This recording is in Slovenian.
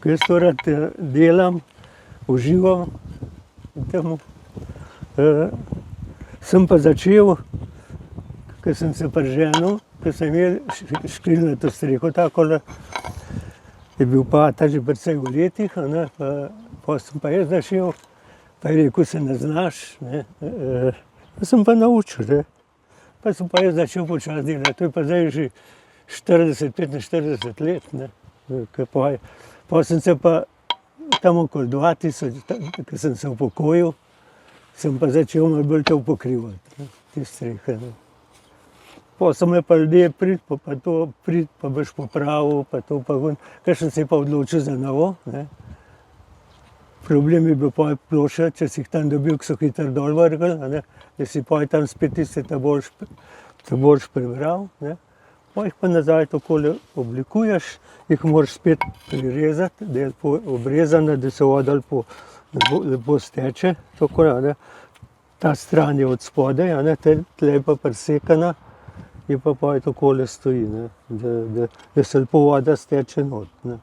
Jaz to rad delam, uživam v tem. Sem pa začel, ko sem se priženil, ko sem imel škrilnato streho takole, je bil pata že precej v letih, pol sem pa jaz začel, pa je rekel, se ne znaš, pa sem pa naučil, ne. Pa sem pa jaz začel počasi delati, to je pa zdaj že 45 let, ne. Pol sem se pa tam okoli 2000, ko sem se upokojil, sem pa začel malo bolj to pokrivati, te strehe, ne. Pol so me pa ljudje pridi, pa to pridi, pa boš popravil, pa to pa ono. Kakšen se je pa odločil za novo, ne. Problem je bil pol ploščat, če si jih tam dobil, ko so hitro dol vrgli, da si pol tam spet tiste ta boljše prebral, ne. Pol jih pa nazaj takole oblikuješ, jih moraš spet prirezati, da je lepo obrezano, da se voda lepo steče, tako, ne. Ta stran je od spodaj, tule je pa prisekana, je pa pol takole stoji, ne, da se lepo voda steče not, ne.